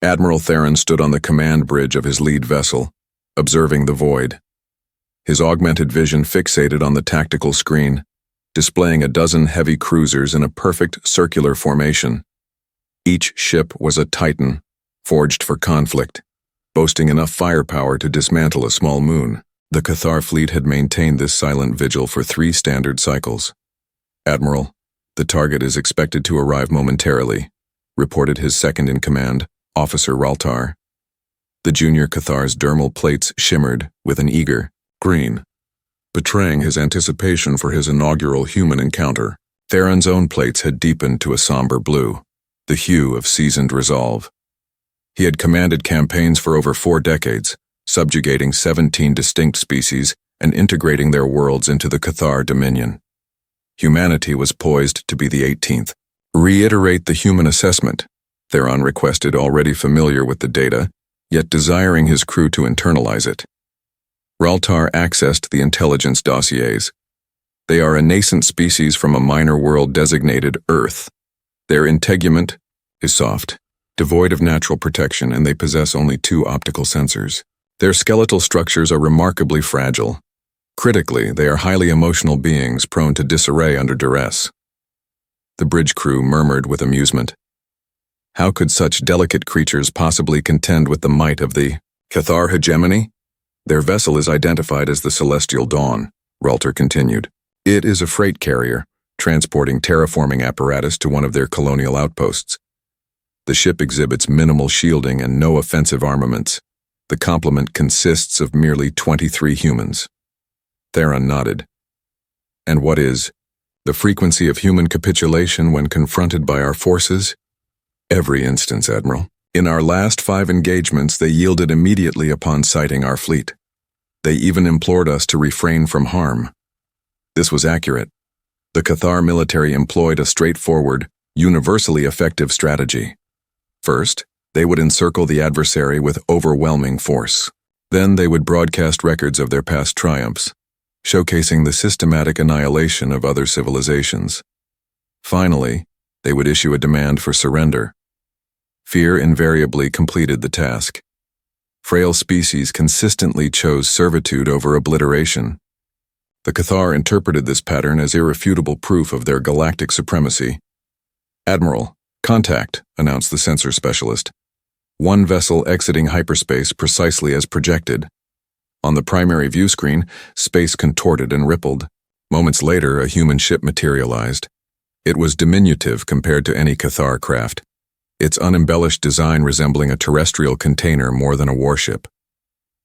Admiral Theron stood on the command bridge of his lead vessel, observing the void. His augmented vision fixated on the tactical screen, displaying a dozen heavy cruisers in a perfect circular formation. Each ship was a titan, forged for conflict, boasting enough firepower to dismantle a small moon. The Cathar fleet had maintained this silent vigil for 3 standard cycles. "Admiral, the target is expected to arrive momentarily," reported his second-in-command, Officer Raltar. The junior Cathar's dermal plates shimmered with an eager green, betraying his anticipation for his inaugural human encounter. Theron's own plates had deepened to a somber blue, the hue of seasoned resolve. He had commanded campaigns for over 4 decades, subjugating 17 distinct species and integrating their worlds into the Cathar dominion. Humanity was poised to be the 18th. "Reiterate the human assessment," Theron requested, already familiar with the data, yet desiring his crew to internalize it. Raltar accessed the intelligence dossiers. They are a nascent species from a minor world designated Earth. Their integument is soft, devoid of natural protection, and they possess only 2 optical sensors. Their skeletal structures are remarkably fragile. Critically, they are highly emotional beings prone to disarray under duress. The bridge crew murmured with amusement. How could such delicate creatures possibly contend with the might of the Cathar hegemony? "Their vessel is identified as the Celestial Dawn," Raltar continued. "It is a freight carrier, transporting terraforming apparatus to one of their colonial outposts. The ship exhibits minimal shielding and no offensive armaments. The complement consists of merely 23 humans." Theron nodded. "And what is the frequency of human capitulation when confronted by our forces?" "Every instance, Admiral. In our last 5 engagements, they yielded immediately upon sighting our fleet. They even implored us to refrain from harm." This was accurate. The Cathar military employed a straightforward, universally effective strategy. First, they would encircle the adversary with overwhelming force. Then they would broadcast records of their past triumphs, showcasing the systematic annihilation of other civilizations. Finally, they would issue a demand for surrender. Fear invariably completed the task. Frail species consistently chose servitude over obliteration. The Cathar interpreted this pattern as irrefutable proof of their galactic supremacy. "Admiral, contact," announced the sensor specialist. "One vessel exiting hyperspace precisely as projected." On the primary view screen, space contorted and rippled. Moments later, a human ship materialized. It was diminutive compared to any Cathar craft, its unembellished design resembling a terrestrial container more than a warship.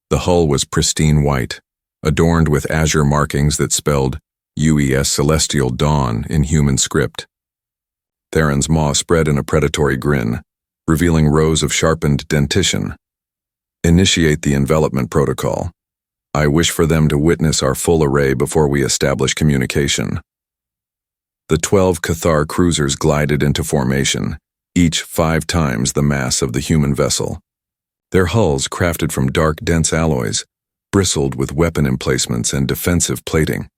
The hull was pristine white, adorned with azure markings that spelled UES Celestial Dawn in human script. Theron's maw spread in a predatory grin, revealing rows of sharpened dentition. "Initiate the envelopment protocol. I wish for them to witness our full array before we establish communication." The 12 Cathar cruisers glided into formation, each 5 times the mass of the human vessel. Their hulls, crafted from dark, dense alloys, bristled with weapon emplacements and defensive plating.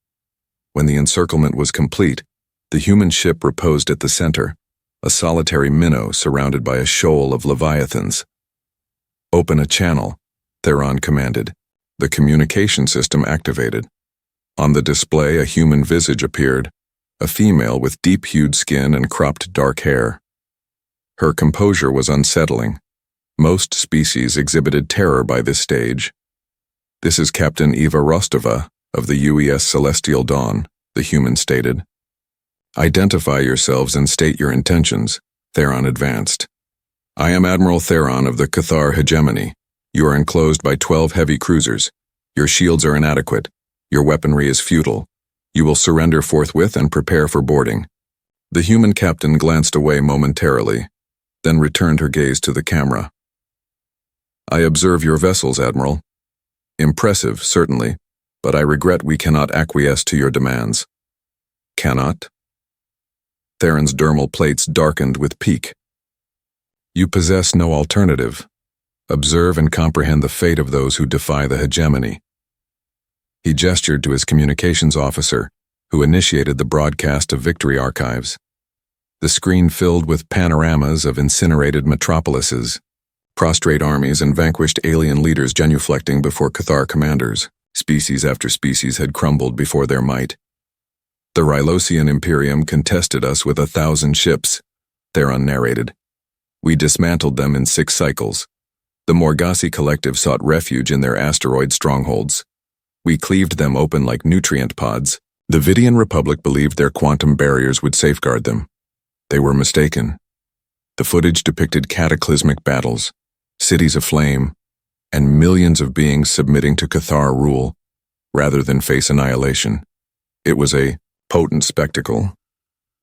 When the encirclement was complete, the human ship reposed at the center, a solitary minnow surrounded by a shoal of leviathans. "Open a channel," Theron commanded. The communication system activated. On the display, a human visage appeared, a female with deep-hued skin and cropped dark hair. Her composure was unsettling. Most species exhibited terror by this stage. "This is Captain Eva Rostova of the UES Celestial Dawn," the human stated. "Identify yourselves and state your intentions," Theron advanced. "I am Admiral Theron of the Cathar hegemony. You are enclosed by 12 heavy cruisers. Your shields are inadequate. Your weaponry is futile. You will surrender forthwith and prepare for boarding." The human captain glanced away momentarily, then returned her gaze to the camera. "I observe your vessels, Admiral. Impressive, certainly, but I regret we cannot acquiesce to your demands." "Cannot?" Theron's dermal plates darkened with pique. "You possess no alternative. Observe and comprehend the fate of those who defy the hegemony." He gestured to his communications officer, who initiated the broadcast of victory archives. The screen filled with panoramas of incinerated metropolises, Prostrate armies and vanquished alien leaders genuflecting before Cathar commanders. Species after species had crumbled before their might. The Rylosian Imperium contested us with 1,000 ships, Theron narrated. We dismantled them in 6 cycles. The Morgasi Collective sought refuge in their asteroid strongholds. We cleaved them open like nutrient pods. The Vidian Republic believed their quantum barriers would safeguard them. They were mistaken. The footage depicted cataclysmic battles, cities aflame, and millions of beings submitting to Cathar rule, rather than face annihilation. It was a potent spectacle,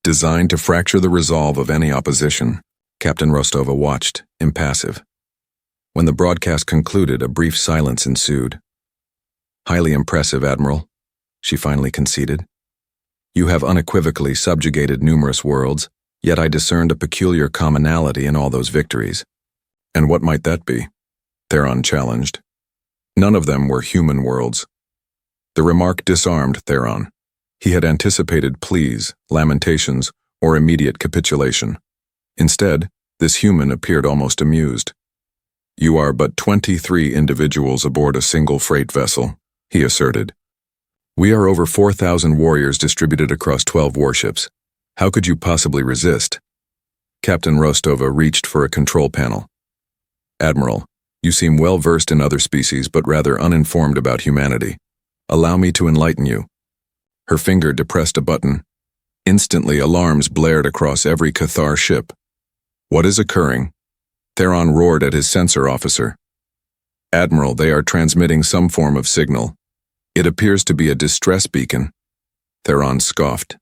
designed to fracture the resolve of any opposition. Captain Rostova watched, impassive. When the broadcast concluded, a brief silence ensued. "Highly impressive, Admiral," she finally conceded. "You have unequivocally subjugated numerous worlds, yet I discerned a peculiar commonality in all those victories." "And what might that be?" Theron challenged. None of them were human worlds. The remark disarmed Theron. He had anticipated pleas, lamentations, or immediate capitulation. Instead, this human appeared almost amused. "You are but 23 individuals aboard a single freight vessel," he asserted. "We are over 4,000 warriors distributed across 12 warships. How could you possibly resist?" Captain Rostova reached for a control panel. "Admiral, you seem well versed in other species but rather uninformed about humanity. Allow me to enlighten you." Her finger depressed a button. Instantly, alarms blared across every Cathar ship. "What is occurring?" Theron roared at his sensor officer. "Admiral, they are transmitting some form of signal. It appears to be a distress beacon." Theron scoffed.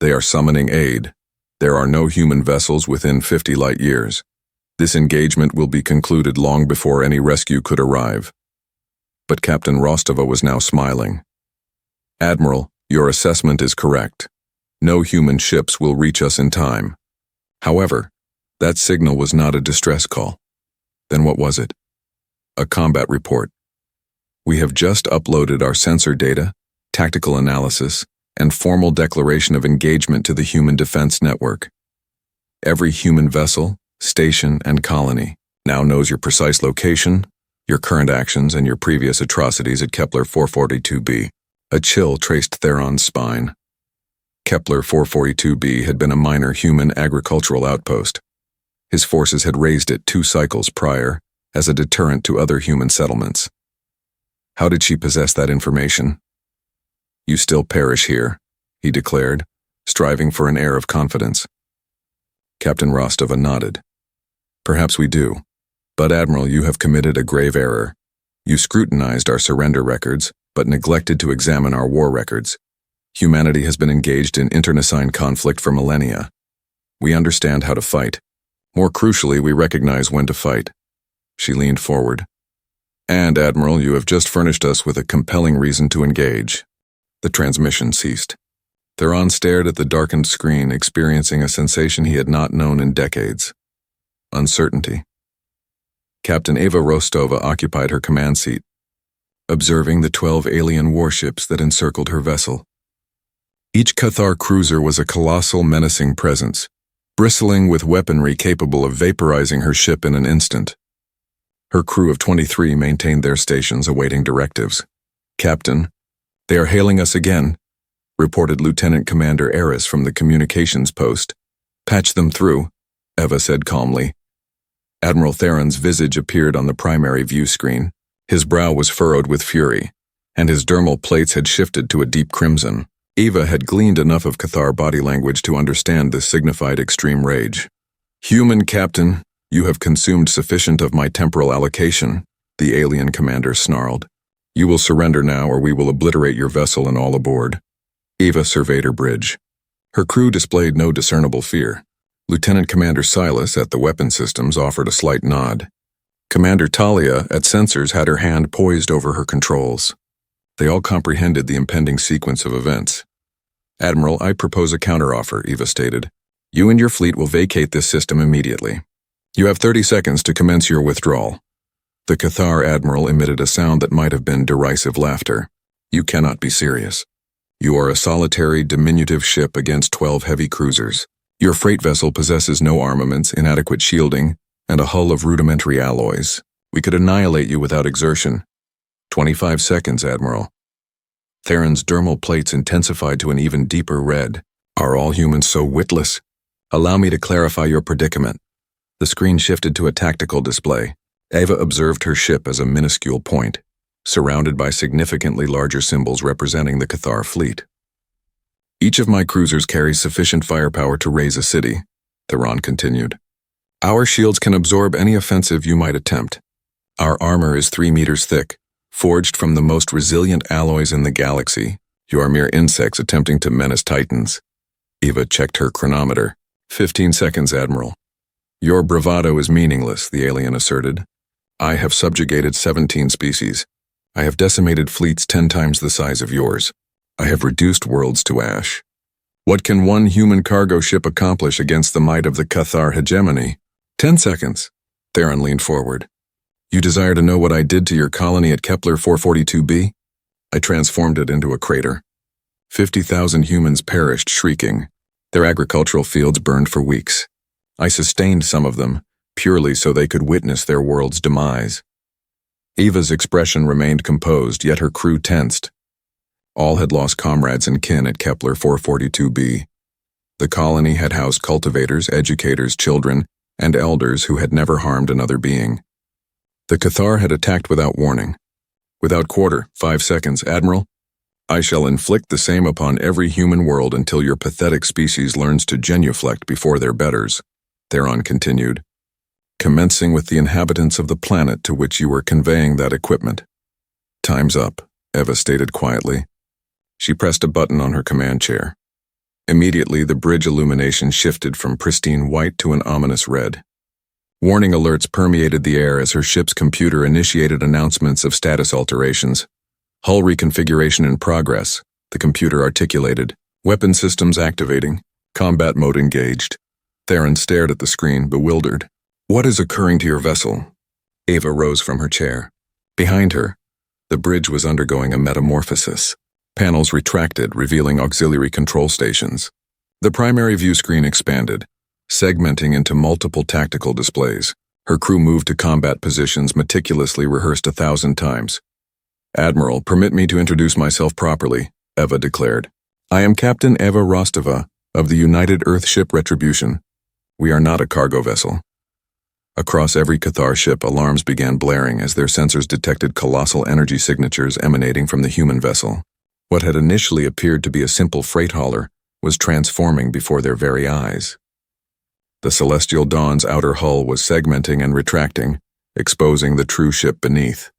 "They are summoning aid. There are no human vessels within 50 light years. This engagement will be concluded long before any rescue could arrive." But Captain Rostova was now smiling. "Admiral, your assessment is correct. No human ships will reach us in time. However, that signal was not a distress call." "Then what was it?" "A combat report. We have just uploaded our sensor data, tactical analysis, and formal declaration of engagement to the Human Defense Network. Every human vessel, station, and colony now knows your precise location, your current actions, and your previous atrocities at Kepler 442b. A chill traced Theron's spine. Kepler 442b had been a minor human agricultural outpost. His forces had raised it 2 cycles prior, as a deterrent to other human settlements. How did she possess that information? "You still perish here," he declared, striving for an air of confidence. Captain Rostova nodded. "Perhaps we do. But Admiral, you have committed a grave error. You scrutinized our surrender records, but neglected to examine our war records. Humanity has been engaged in internecine conflict for millennia. We understand how to fight. More crucially, we recognize when to fight." She leaned forward. "And, Admiral, you have just furnished us with a compelling reason to engage." The transmission ceased. Theron stared at the darkened screen, experiencing a sensation he had not known in decades. Uncertainty. Captain Eva Rostova occupied her command seat, observing the 12 alien warships that encircled her vessel. Each Cathar cruiser was a colossal, menacing presence, bristling with weaponry capable of vaporizing her ship in an instant. Her crew of 23 maintained their stations awaiting directives. "Captain, they are hailing us again," reported Lieutenant Commander Eris from the communications post. "Patch them through," Eva said calmly. Admiral Theron's visage appeared on the primary view screen. His brow was furrowed with fury, and his dermal plates had shifted to a deep crimson. Eva had gleaned enough of Cathar body language to understand this signified extreme rage. "Human Captain, you have consumed sufficient of my temporal allocation," the alien commander snarled. "You will surrender now or we will obliterate your vessel and all aboard." Eva surveyed her bridge. Her crew displayed no discernible fear. Lieutenant Commander Silas at the weapon systems offered a slight nod. Commander Talia at sensors had her hand poised over her controls. They all comprehended the impending sequence of events. "Admiral, I propose a counteroffer," Eva stated. "You and your fleet will vacate this system immediately. You have 30 seconds to commence your withdrawal." The Cathar admiral emitted a sound that might have been derisive laughter. "You cannot be serious. You are a solitary, diminutive ship against 12 heavy cruisers. Your freight vessel possesses no armaments, inadequate shielding, and a hull of rudimentary alloys. We could annihilate you without exertion. 25 seconds, Admiral. Theron's dermal plates intensified to an even deeper red. Are all humans so witless? Allow me to clarify your predicament. The screen shifted to a tactical display. Ava observed her ship as a minuscule point, surrounded by significantly larger symbols representing the Cathar fleet. Each of my cruisers carries sufficient firepower to raise a city, Theron continued. Our shields can absorb any offensive you might attempt. Our armor is 3 meters thick, forged from the most resilient alloys in the galaxy. You are mere insects attempting to menace Titans. Eva checked her chronometer. 15 seconds, Admiral. Your bravado is meaningless, the alien asserted. I have subjugated 17 species. I have decimated fleets 10 times the size of yours. I have reduced worlds to ash. What can one human cargo ship accomplish against the might of the Cathar hegemony? 10 seconds. Theron leaned forward. You desire to know what I did to your colony at Kepler 442b? I transformed it into a crater. 50,000 humans perished shrieking. Their agricultural fields burned for weeks. I sustained some of them, purely so they could witness their world's demise. Eva's expression remained composed, yet her crew tensed. All had lost comrades and kin at Kepler 442b. The colony had housed cultivators, educators, children, and elders who had never harmed another being. The Cathar had attacked without warning. Without quarter, 5 seconds, Admiral. I shall inflict the same upon every human world until your pathetic species learns to genuflect before their betters, Theron continued, commencing with the inhabitants of the planet to which you were conveying that equipment. Time's up, Eva stated quietly. She pressed a button on her command chair. Immediately, the bridge illumination shifted from pristine white to an ominous red. Warning alerts permeated the air as her ship's computer initiated announcements of status alterations. Hull reconfiguration in progress, the computer articulated. Weapon systems activating. Combat mode engaged. Theron stared at the screen, bewildered. What is occurring to your vessel? Ava rose from her chair. Behind her, the bridge was undergoing a metamorphosis. Panels retracted, revealing auxiliary control stations. The primary view screen expanded, segmenting into multiple tactical displays. Her crew moved to combat positions meticulously rehearsed 1,000 times. Admiral, permit me to introduce myself properly, Eva declared. I am Captain Eva Rostova of the United Earthship Retribution. We are not a cargo vessel. Across every Cathar ship, alarms began blaring as their sensors detected colossal energy signatures emanating from the human vessel. What had initially appeared to be a simple freight hauler was transforming before their very eyes. The Celestial Dawn's outer hull was segmenting and retracting, exposing the true ship beneath.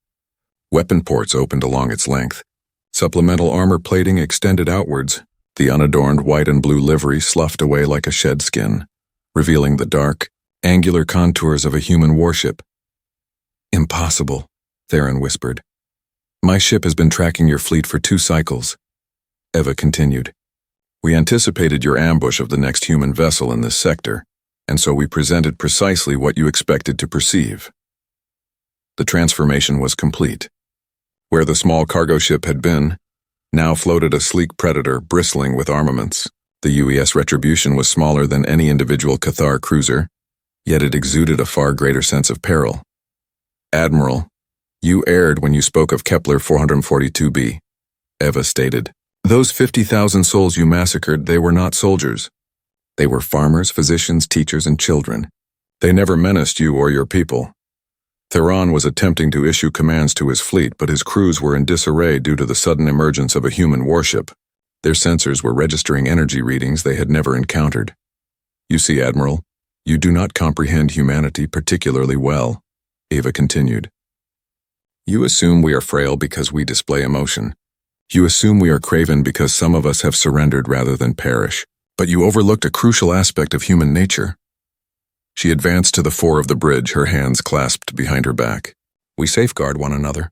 Weapon ports opened along its length. Supplemental armor plating extended outwards. The unadorned white and blue livery sloughed away like a shed skin, revealing the dark, angular contours of a human warship. Impossible, Theron whispered. My ship has been tracking your fleet for 2 cycles. Eva continued. We anticipated your ambush of the next human vessel in this sector, and so we presented precisely what you expected to perceive. The transformation was complete. Where the small cargo ship had been, now floated a sleek predator bristling with armaments. The UES Retribution was smaller than any individual Cathar cruiser, yet it exuded a far greater sense of peril. Admiral, you erred when you spoke of Kepler 442b, Eva stated. Those 50,000 souls you massacred, they were not soldiers. They were farmers, physicians, teachers, and children. They never menaced you or your people. Theron was attempting to issue commands to his fleet, but his crews were in disarray due to the sudden emergence of a human warship. Their sensors were registering energy readings they had never encountered. You see, Admiral, you do not comprehend humanity particularly well, Eva continued. You assume we are frail because we display emotion. You assume we are craven because some of us have surrendered rather than perish. But you overlooked a crucial aspect of human nature. She advanced to the fore of the bridge, her hands clasped behind her back. We safeguard one another.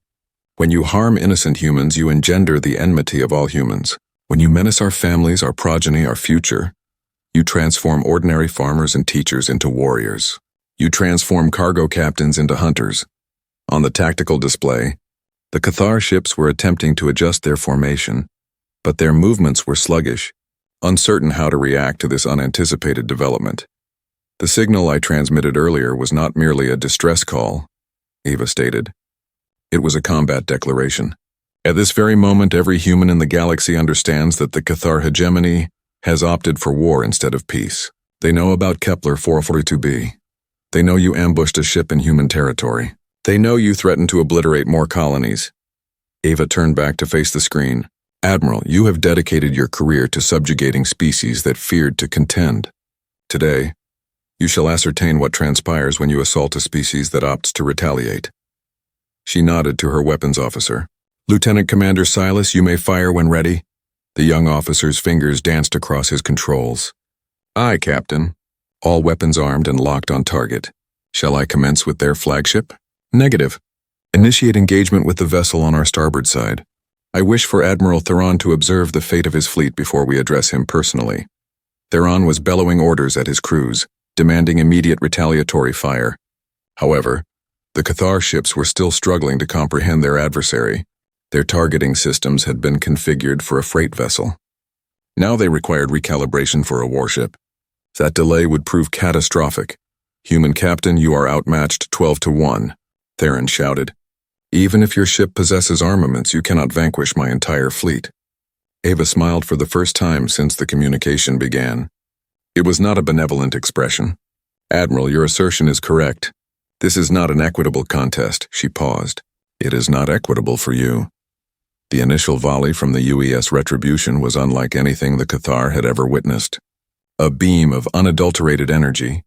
When you harm innocent humans, you engender the enmity of all humans. When you menace our families, our progeny, our future, you transform ordinary farmers and teachers into warriors. You transform cargo captains into hunters. On the tactical display, the Cathar ships were attempting to adjust their formation, but their movements were sluggish, uncertain how to react to this unanticipated development. The signal I transmitted earlier was not merely a distress call, Ava stated. It was a combat declaration. At this very moment, every human in the galaxy understands that the Cathar hegemony has opted for war instead of peace. They know about Kepler 442b. They know you ambushed a ship in human territory. They know you threatened to obliterate more colonies. Ava turned back to face the screen. Admiral, you have dedicated your career to subjugating species that feared to contend. Today, you shall ascertain what transpires when you assault a species that opts to retaliate. She nodded to her weapons officer. Lieutenant Commander Silas, you may fire when ready. The young officer's fingers danced across his controls. Aye, Captain. All weapons armed and locked on target. Shall I commence with their flagship? Negative. Initiate engagement with the vessel on our starboard side. I wish for Admiral Theron to observe the fate of his fleet before we address him personally. Theron was bellowing orders at his crews, demanding immediate retaliatory fire. However, the Cathar ships were still struggling to comprehend their adversary. Their targeting systems had been configured for a freight vessel. Now they required recalibration for a warship. That delay would prove catastrophic. Human captain, you are outmatched 12-1, Theron shouted. Even if your ship possesses armaments, you cannot vanquish my entire fleet. Ava smiled for the first time since the communication began. It was not a benevolent expression. Admiral, your assertion is correct. This is not an equitable contest, she paused. It is not equitable for you. The initial volley from the UES Retribution was unlike anything the Cathar had ever witnessed. A beam of unadulterated energy,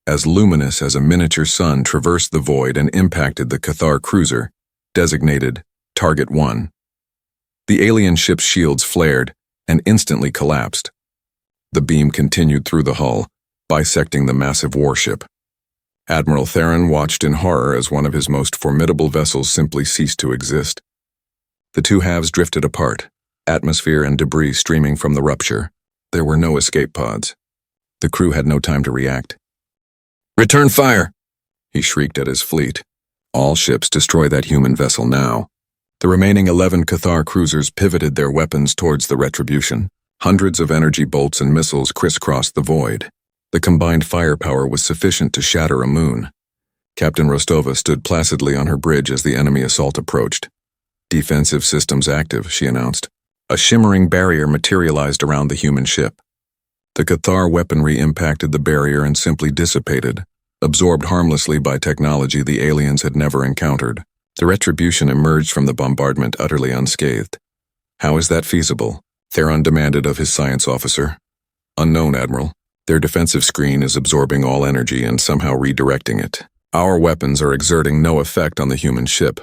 as luminous as a miniature sun, traversed the void and impacted the Cathar cruiser, designated Target 1. The alien ship's shields flared and instantly collapsed. The beam continued through the hull, bisecting the massive warship. Admiral Theron watched in horror as one of his most formidable vessels simply ceased to exist. The two halves drifted apart, atmosphere and debris streaming from the rupture. There were no escape pods. The crew had no time to react. Return fire! He shrieked at his fleet. All ships destroy that human vessel now. The remaining 11 Cathar cruisers pivoted their weapons towards the Retribution. Hundreds of energy bolts and missiles crisscrossed the void. The combined firepower was sufficient to shatter a moon. Captain Rostova stood placidly on her bridge as the enemy assault approached. Defensive systems active, she announced. A shimmering barrier materialized around the human ship. The Cathar weaponry impacted the barrier and simply dissipated, absorbed harmlessly by technology the aliens had never encountered. The Retribution emerged from the bombardment utterly unscathed. How is that feasible? Theron demanded of his science officer. Unknown, Admiral. Their defensive screen is absorbing all energy and somehow redirecting it. Our weapons are exerting no effect on the human ship.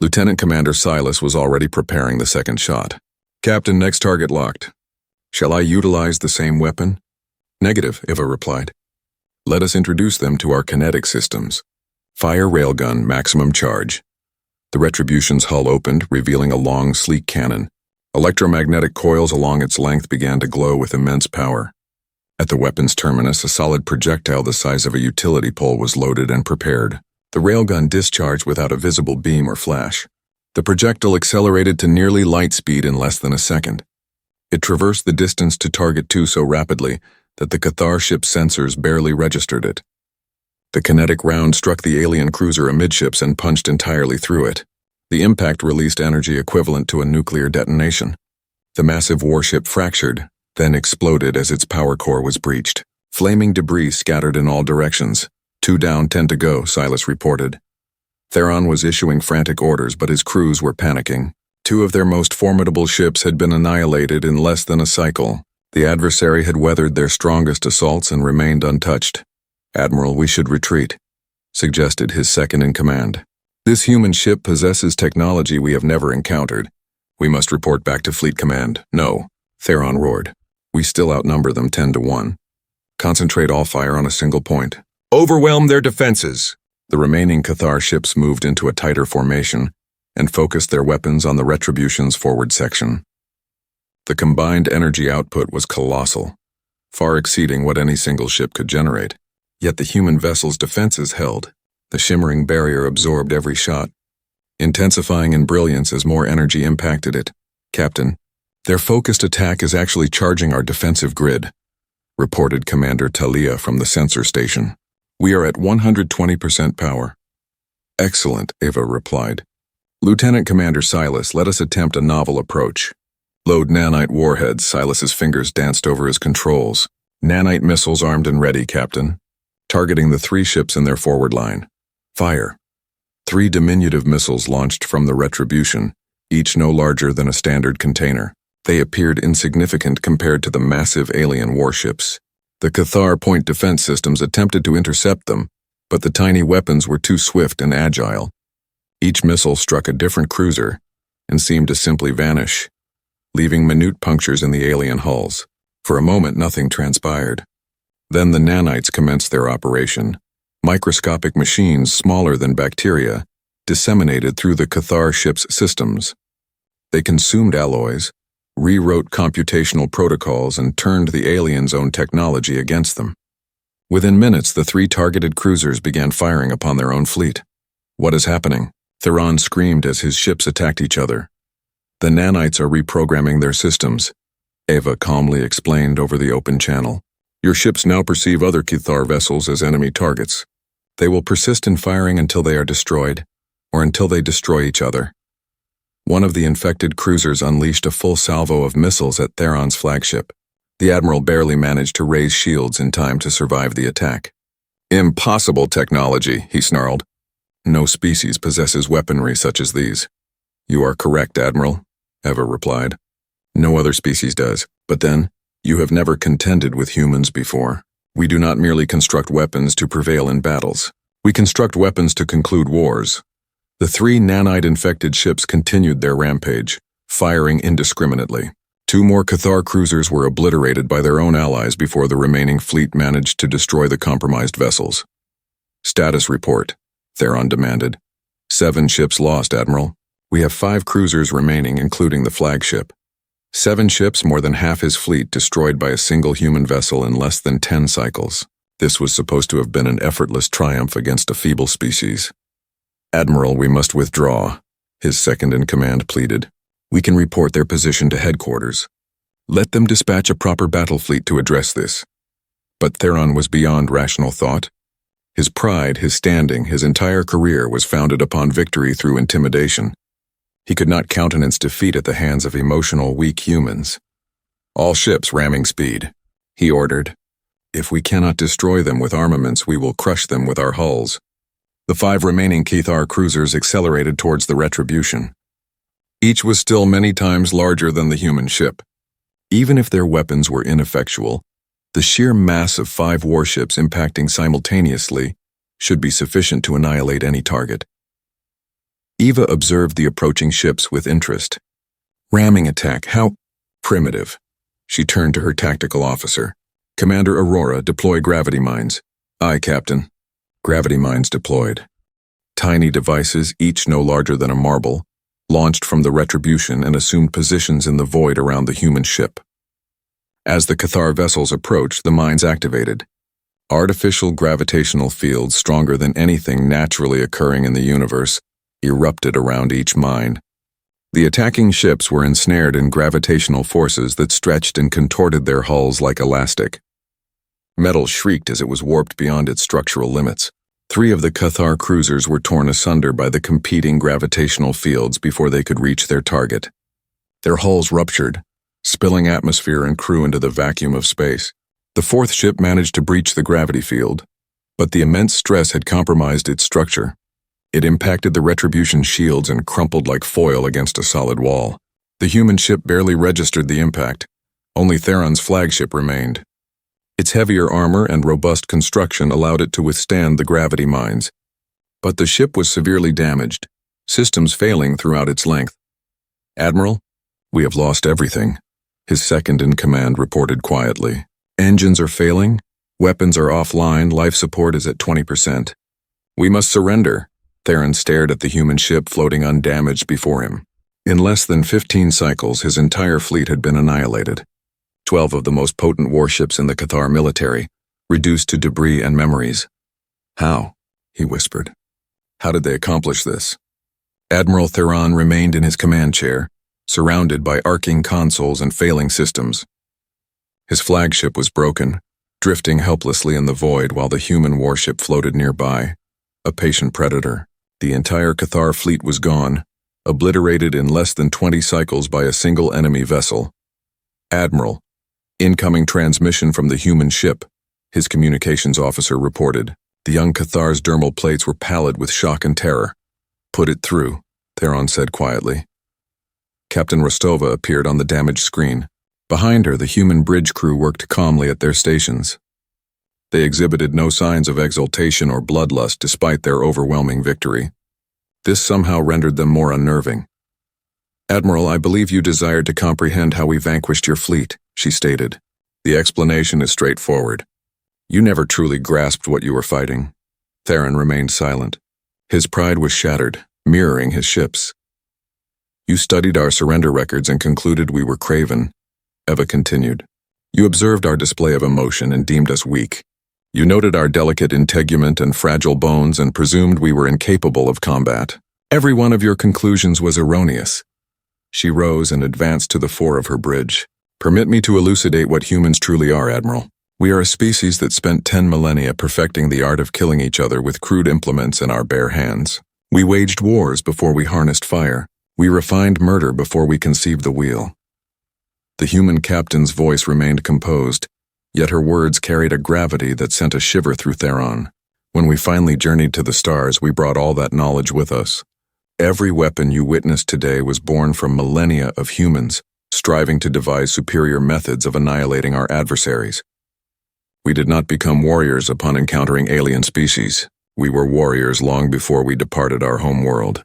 Lieutenant Commander Silas was already preparing the second shot. Captain, next target locked. Shall I utilize the same weapon? Negative, Ava replied. Let us introduce them to our kinetic systems. Fire railgun, maximum charge. The Retribution's hull opened, revealing a long, sleek cannon. Electromagnetic coils along its length began to glow with immense power. At the weapon's terminus, a solid projectile the size of a utility pole was loaded and prepared. The railgun discharged without a visible beam or flash. The projectile accelerated to nearly light speed in less than a second. It traversed the distance to Target 2 so rapidly that the Cathar ship's sensors barely registered it. The kinetic round struck the alien cruiser amidships and punched entirely through it. The impact released energy equivalent to a nuclear detonation. The massive warship fractured, then exploded as its power core was breached. Flaming debris scattered in all directions. 2 down, 10 to go, Silas reported. Theron was issuing frantic orders, but his crews were panicking. 2 of their most formidable ships had been annihilated in less than a cycle. The adversary had weathered their strongest assaults and remained untouched. Admiral, we should retreat, suggested his second-in-command. This human ship possesses technology we have never encountered. We must report back to Fleet Command. No, Theron roared. We still outnumber them 10-1. Concentrate all fire on a single point. Overwhelm their defenses! The remaining Cathar ships moved into a tighter formation and focused their weapons on the Retribution's forward section. The combined energy output was colossal, far exceeding what any single ship could generate. Yet the human vessel's defenses held. The shimmering barrier absorbed every shot, intensifying in brilliance as more energy impacted it. Captain, their focused attack is actually charging our defensive grid. reported Commander Talia from the sensor station. "We are at 120% power." "Excellent," Ava replied. "Lieutenant Commander Silas, let us attempt a novel approach." "Load nanite warheads." Silas's fingers danced over his controls. "Nanite missiles armed and ready, Captain." Targeting the 3 ships in their forward line. "Fire." 3 diminutive missiles launched from the Retribution, each no larger than a standard container. They appeared insignificant compared to the massive alien warships. The Cathar point defense systems attempted to intercept them, but the tiny weapons were too swift and agile. Each missile struck a different cruiser and seemed to simply vanish, leaving minute punctures in the alien hulls. For a moment, nothing transpired. Then the nanites commenced their operation. Microscopic machines smaller than bacteria disseminated through the Cathar ship's systems. They consumed alloys, rewrote computational protocols, and turned the aliens' own technology against them. Within minutes, the 3 targeted cruisers began firing upon their own fleet. "What is happening?" Theron screamed as his ships attacked each other. "The nanites are reprogramming their systems," Ava calmly explained over the open channel. "Your ships now perceive other Cathar vessels as enemy targets. They will persist in firing until they are destroyed, or until they destroy each other." One of the infected cruisers unleashed a full salvo of missiles at Theron's flagship. The Admiral barely managed to raise shields in time to survive the attack. "Impossible technology," he snarled. "No species possesses weaponry such as these." "You are correct, Admiral," Eva replied. "No other species does. But then, you have never contended with humans before. We do not merely construct weapons to prevail in battles. We construct weapons to conclude wars." The 3 nanite-infected ships continued their rampage, firing indiscriminately. 2 more Cathar cruisers were obliterated by their own allies before the remaining fleet managed to destroy the compromised vessels. "Status report," Theron demanded. 7 ships lost, Admiral. We have 5 cruisers remaining, including the flagship. 7 ships, more than half his fleet, destroyed by a single human vessel in less than 10 cycles. This was supposed to have been an effortless triumph against a feeble species. "Admiral, we must withdraw," his second-in-command pleaded. "We can report their position to headquarters. Let them dispatch a proper battle fleet to address this." But Theron was beyond rational thought. His pride, his standing, his entire career was founded upon victory through intimidation. He could not countenance defeat at the hands of emotional, weak humans. "All ships ramming speed," he ordered. "If we cannot destroy them with armaments, we will crush them with our hulls." The 5 remaining Cathar cruisers accelerated towards the Retribution. Each was still many times larger than the human ship. Even if their weapons were ineffectual, the sheer mass of 5 warships impacting simultaneously should be sufficient to annihilate any target. Eva observed the approaching ships with interest. "Ramming attack, how primitive." She turned to her tactical officer. "Commander Aurora, deploy gravity mines." "Aye, Captain." Gravity mines deployed. Tiny devices, each no larger than a marble, launched from the Retribution and assumed positions in the void around the human ship. As the Cathar vessels approached, the mines activated. Artificial gravitational fields, stronger than anything naturally occurring in the universe, erupted around each mine. The attacking ships were ensnared in gravitational forces that stretched and contorted their hulls like elastic. Metal shrieked as it was warped beyond its structural limits. 3 of the Cathar cruisers were torn asunder by the competing gravitational fields before they could reach their target. Their hulls ruptured, spilling atmosphere and crew into the vacuum of space. The 4th ship managed to breach the gravity field, but the immense stress had compromised its structure. It impacted the Retribution shields and crumpled like foil against a solid wall. The human ship barely registered the impact. Only Theron's flagship remained. Its heavier armor and robust construction allowed it to withstand the gravity mines. But the ship was severely damaged, systems failing throughout its length. "Admiral, we have lost everything," his second-in-command reported quietly. "Engines are failing, weapons are offline, life support is at 20%. We must surrender." Theron stared at the human ship floating undamaged before him. In less than 15 cycles, his entire fleet had been annihilated. 12 of the most potent warships in the Cathar military, reduced to debris and memories. "How?" he whispered. "How did they accomplish this?" Admiral Theron remained in his command chair, surrounded by arcing consoles and failing systems. His flagship was broken, drifting helplessly in the void while the human warship floated nearby, a patient predator. The entire Cathar fleet was gone, obliterated in less than 20 cycles by a single enemy vessel. "Admiral, incoming transmission from the human ship," his communications officer reported. The young Cathar's dermal plates were pallid with shock and terror. "Put it through," Theron said quietly. Captain Rostova appeared on the damaged screen. Behind her, the human bridge crew worked calmly at their stations. They exhibited no signs of exultation or bloodlust despite their overwhelming victory. This somehow rendered them more unnerving. "Admiral, I believe you desired to comprehend how we vanquished your fleet," she stated. "The explanation is straightforward. You never truly grasped what you were fighting." Theron remained silent. His pride was shattered, mirroring his ship's. "You studied our surrender records and concluded we were craven," Eva continued. "You observed our display of emotion and deemed us weak. You noted our delicate integument and fragile bones and presumed we were incapable of combat. Every one of your conclusions was erroneous." She rose and advanced to the fore of her bridge. "Permit me to elucidate what humans truly are, Admiral. We are a species that spent 10 millennia perfecting the art of killing each other with crude implements in our bare hands. We waged wars before we harnessed fire. We refined murder before we conceived the wheel." The human captain's voice remained composed, yet her words carried a gravity that sent a shiver through Theron. "When we finally journeyed to the stars, we brought all that knowledge with us. Every weapon you witnessed today was born from millennia of humans, striving to devise superior methods of annihilating our adversaries. We did not become warriors upon encountering alien species. We were warriors long before we departed our home world."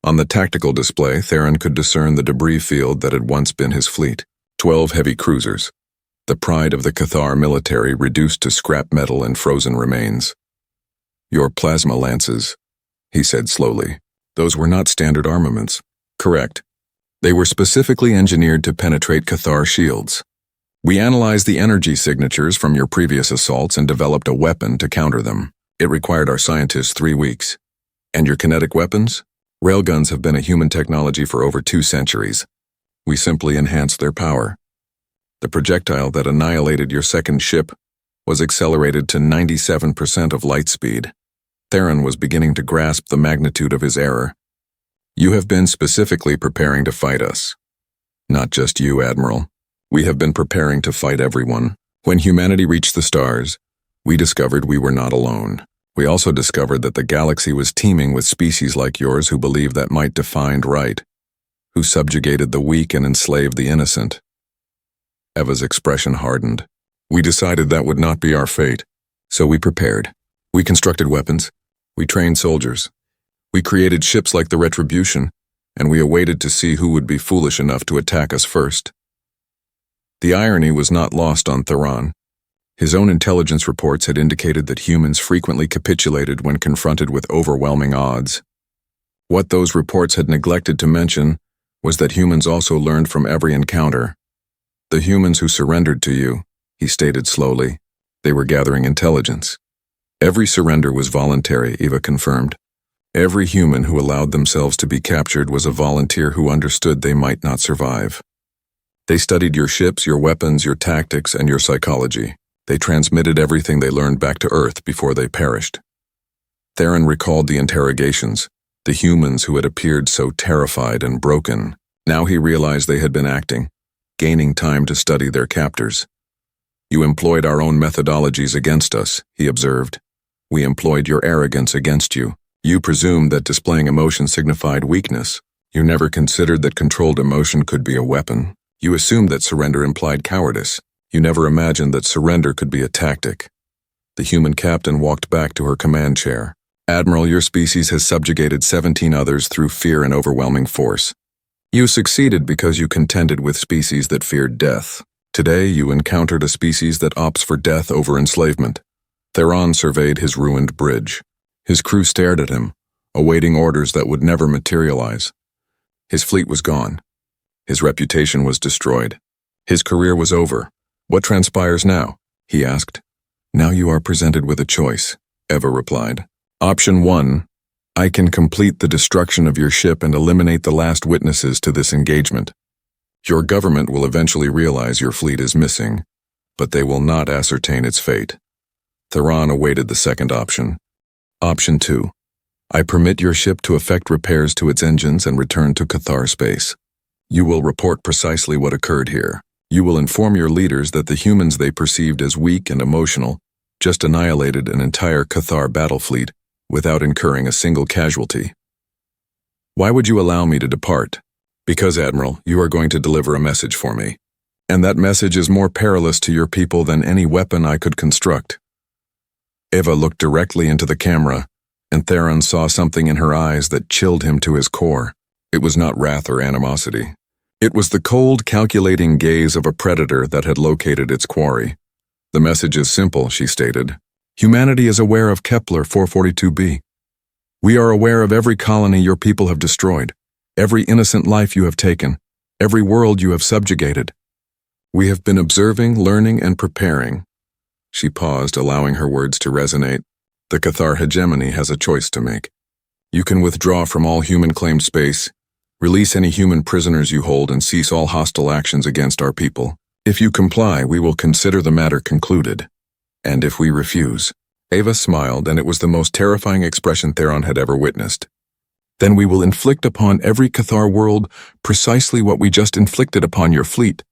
On the tactical display, Theron could discern the debris field that had once been his fleet. 12 heavy cruisers, the pride of the Cathar military reduced to scrap metal and frozen remains. "Your plasma lances," he said slowly. "Those were not standard armaments." "Correct. They were specifically engineered to penetrate Cathar shields. We analyzed the energy signatures from your previous assaults and developed a weapon to counter them. It required our scientists 3 weeks. And your kinetic weapons? Railguns have been a human technology for over 2 centuries. We simply enhanced their power. The projectile that annihilated your second ship was accelerated to 97% of light speed." Theron was beginning to grasp the magnitude of his error. "You have been specifically preparing to fight us." "Not just you, Admiral. We have been preparing to fight everyone. When humanity reached the stars, we discovered we were not alone. We also discovered that the galaxy was teeming with species like yours who believed that might define right, who subjugated the weak and enslaved the innocent." Eva's expression hardened. "We decided that would not be our fate, so we prepared. We constructed weapons. We trained soldiers. We created ships like the Retribution, and we awaited to see who would be foolish enough to attack us first." The irony was not lost on Theron. His own intelligence reports had indicated that humans frequently capitulated when confronted with overwhelming odds. What those reports had neglected to mention was that humans also learned from every encounter. "The humans who surrendered to you," he stated slowly, "they were gathering intelligence." "Every surrender was voluntary," Eva confirmed. "Every human who allowed themselves to be captured was a volunteer who understood they might not survive. They studied your ships, your weapons, your tactics, and your psychology. They transmitted everything they learned back to Earth before they perished." Theron recalled the interrogations, the humans who had appeared so terrified and broken. Now he realized they had been acting, gaining time to study their captors. "You employed our own methodologies against us," he observed. "We employed your arrogance against you. You presumed that displaying emotion signified weakness. You never considered that controlled emotion could be a weapon. You assumed that surrender implied cowardice. You never imagined that surrender could be a tactic." The human captain walked back to her command chair. "Admiral, your species has subjugated 17 others through fear and overwhelming force. You succeeded because you contended with species that feared death. Today you encountered a species that opts for death over enslavement." Theron surveyed his ruined bridge. His crew stared at him, awaiting orders that would never materialize. His fleet was gone. His reputation was destroyed. His career was over. "What transpires now?" he asked. "Now you are presented with a choice," Eva replied. "Option 1, I can complete the destruction of your ship and eliminate the last witnesses to this engagement. Your government will eventually realize your fleet is missing. but they will not ascertain its fate. Theron awaited the second option. Option 2. I permit your ship to effect repairs to its engines and return to Cathar space. You will report precisely what occurred here. You will inform your leaders that the humans they perceived as weak and emotional just annihilated an entire Cathar battle fleet without incurring a single casualty. Why would you allow me to depart? Because, Admiral, you are going to deliver a message for me. And that message is more perilous to your people than any weapon I could construct. Eva looked directly into the camera, and Theron saw something in her eyes that chilled him to his core. It was not wrath or animosity. It was the cold, calculating gaze of a predator that had located its quarry. The message is simple, she stated. Humanity is aware of Kepler 442b. We are aware of every colony your people have destroyed, every innocent life you have taken, every world you have subjugated. We have been observing, learning, and preparing. She paused, allowing her words to resonate. The Cathar hegemony has a choice to make. You can withdraw from all human-claimed space, release any human prisoners you hold, and cease all hostile actions against our people. If you comply, we will consider the matter concluded. And if we refuse, Eva smiled, and it was the most terrifying expression Theron had ever witnessed. Then we will inflict upon every Cathar world precisely what we just inflicted upon your fleet.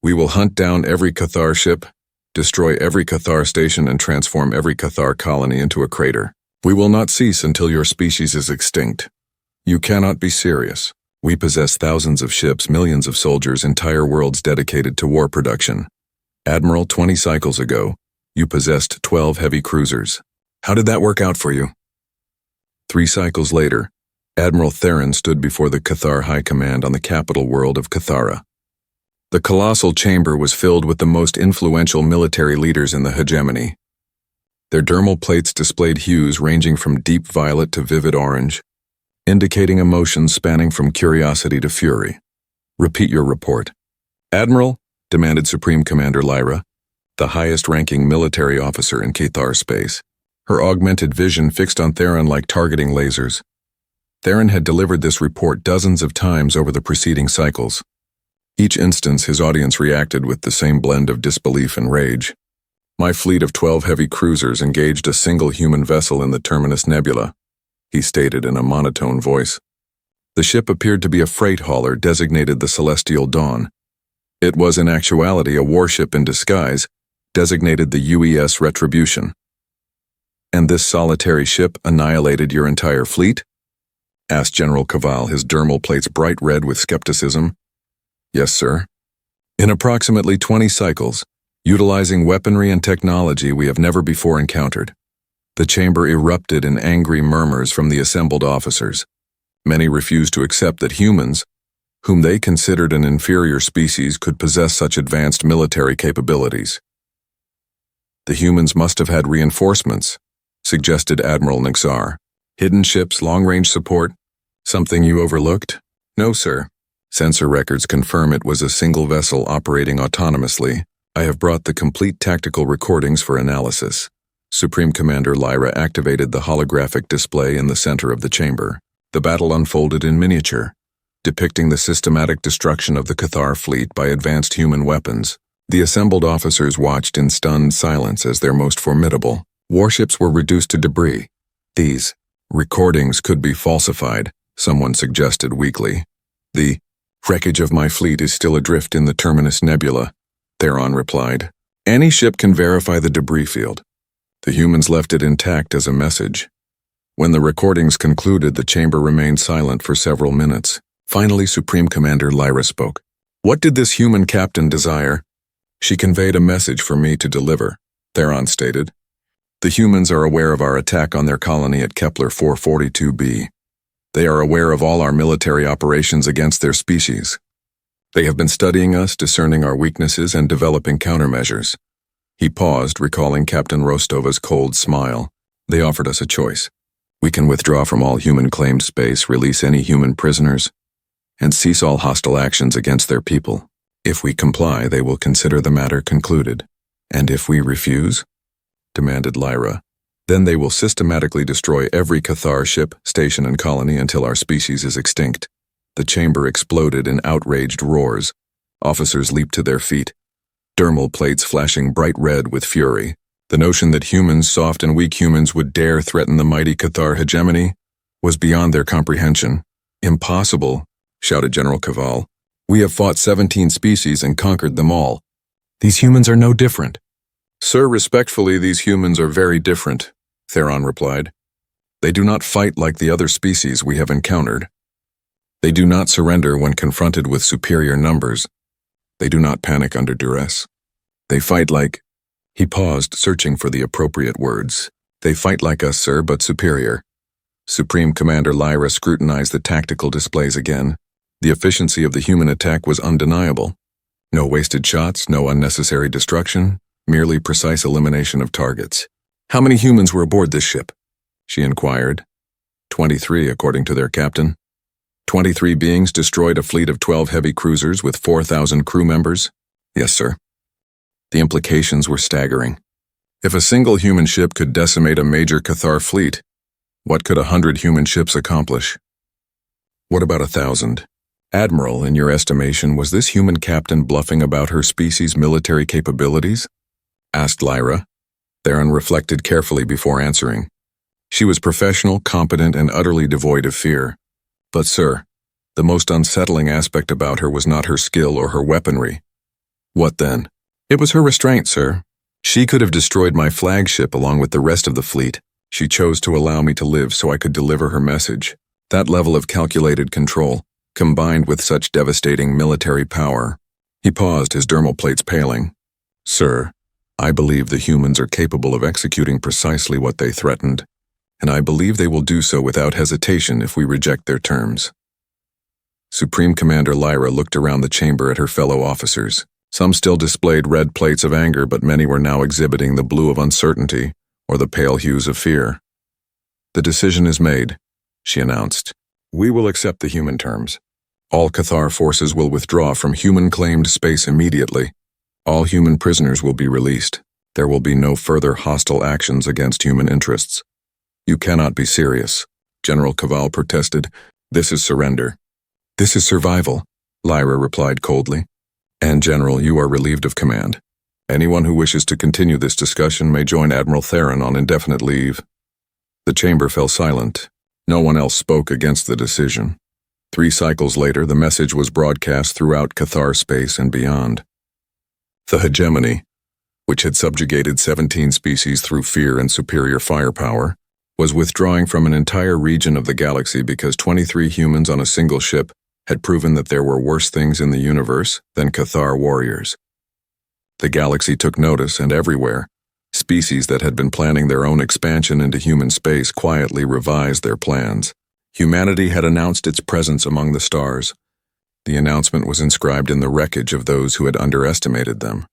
We will hunt down every Cathar ship, destroy every Cathar station, and transform every Cathar colony into a crater. We will not cease until your species is extinct. You cannot be serious. We possess thousands of ships, millions of soldiers, entire worlds dedicated to war production. Admiral, 20 cycles ago, you possessed 12 heavy cruisers. How did that work out for you? 3 cycles later, Admiral Theron stood before the Cathar High Command on the capital world of Cathara. The colossal chamber was filled with the most influential military leaders in the hegemony. Their dermal plates displayed hues ranging from deep violet to vivid orange, indicating emotions spanning from curiosity to fury. Repeat your report. Admiral, demanded Supreme Commander Lyra, the highest-ranking military officer in Cathar space. Her augmented vision fixed on Theron like targeting lasers. Theron had delivered this report dozens of times over the preceding cycles. Each instance, his audience reacted with the same blend of disbelief and rage. My fleet of 12 heavy cruisers engaged a single human vessel in the Terminus Nebula, he stated in a monotone voice. The ship appeared to be a freight hauler designated the Celestial Dawn. It was in actuality a warship in disguise, designated the UES Retribution. And this solitary ship annihilated your entire fleet? Asked General Caval, his dermal plates bright red with skepticism. Yes, sir. In approximately 20 cycles, utilizing weaponry and technology we have never before encountered. The chamber erupted in angry murmurs from the assembled officers. Many refused to accept that humans, whom they considered an inferior species, could possess such advanced military capabilities. The humans must have had reinforcements, suggested Admiral Nixar. Hidden ships, long-range support, something you overlooked? No, sir. Sensor records confirm it was a single vessel operating autonomously. I have brought the complete tactical recordings for analysis. Supreme Commander Lyra activated the holographic display in the center of the chamber. The battle unfolded in miniature, depicting the systematic destruction of the Cathar fleet by advanced human weapons. The assembled officers watched in stunned silence as their most formidable warships were reduced to debris. These recordings could be falsified, someone suggested weakly. The wreckage of my fleet is still adrift in the Terminus Nebula, Theron replied. Any ship can verify the debris field. The humans left it intact as a message. When the recordings concluded, the chamber remained silent for several minutes. Finally, Supreme Commander Lyra spoke. What did this human captain desire? She conveyed a message for me to deliver, Theron stated. The humans are aware of our attack on their colony at Kepler 442b. They are aware of all our military operations against their species. They have been studying us, discerning our weaknesses, and developing countermeasures. He paused, recalling Captain Rostova's cold smile. They offered us a choice. We can withdraw from all human-claimed space, release any human prisoners, and cease all hostile actions against their people. If we comply, they will consider the matter concluded. And if we refuse? Demanded Lyra. Then they will systematically destroy every Cathar ship, station, and colony until our species is extinct. The chamber exploded in outraged roars. Officers leaped to their feet. dermal plates flashing bright red with fury. The notion that humans, soft and weak humans, would dare threaten the mighty Cathar hegemony was beyond their comprehension. "Impossible," shouted General Cavall. "We have fought 17 species and conquered them all. These humans are no different." "Sir, respectfully, these humans are very different," Theron replied. "They do not fight like the other species we have encountered. They do not surrender when confronted with superior numbers. They do not panic under duress. They fight like—" He paused, searching for the appropriate words. "They fight like us, sir, but superior." Supreme Commander Lyra scrutinized the tactical displays again. The efficiency of the human attack was undeniable. No wasted shots, no unnecessary destruction, merely precise elimination of targets. "How many humans were aboard this ship?" she inquired. 23, according to their captain. 23 beings destroyed a fleet of 12 heavy cruisers with 4,000 crew members? "Yes, sir." The implications were staggering. If a single human ship could decimate a major Cathar fleet, what could 100 human ships accomplish? What about 1,000? "Admiral, in your estimation, was this human captain bluffing about her species' military capabilities?" asked Lyra. Theron reflected carefully before answering. She was professional, competent, and utterly devoid of fear. "But, sir, the most unsettling aspect about her was not her skill or her weaponry." "What then?" "It was her restraint, sir. She could have destroyed my flagship along with the rest of the fleet. She chose to allow me to live so I could deliver her message. That level of calculated control, combined with such devastating military power." He paused, his dermal plates paling. "Sir, I believe the humans are capable of executing precisely what they threatened, and I believe they will do so without hesitation if we reject their terms." Supreme Commander Lyra looked around the chamber at her fellow officers. Some still displayed red plates of anger, but many were now exhibiting the blue of uncertainty or the pale hues of fear. "The decision is made," she announced. "We will accept the human terms. All Cathar forces will withdraw from human-claimed space immediately. All human prisoners will be released. There will be no further hostile actions against human interests." "You cannot be serious," General Cavall protested. "This is surrender." "This is survival," Lyra replied coldly. "And General, you are relieved of command. Anyone who wishes to continue this discussion may join Admiral Theron on indefinite leave." The chamber fell silent. No one else spoke against the decision. 3 cycles later, the message was broadcast throughout Cathar space and beyond. The hegemony, which had subjugated 17 species through fear and superior firepower, was withdrawing from an entire region of the galaxy because 23 humans on a single ship had proven that there were worse things in the universe than Cathar warriors. The galaxy took notice, and everywhere, species that had been planning their own expansion into human space quietly revised their plans. Humanity had announced its presence among the stars. The announcement was inscribed in the wreckage of those who had underestimated them.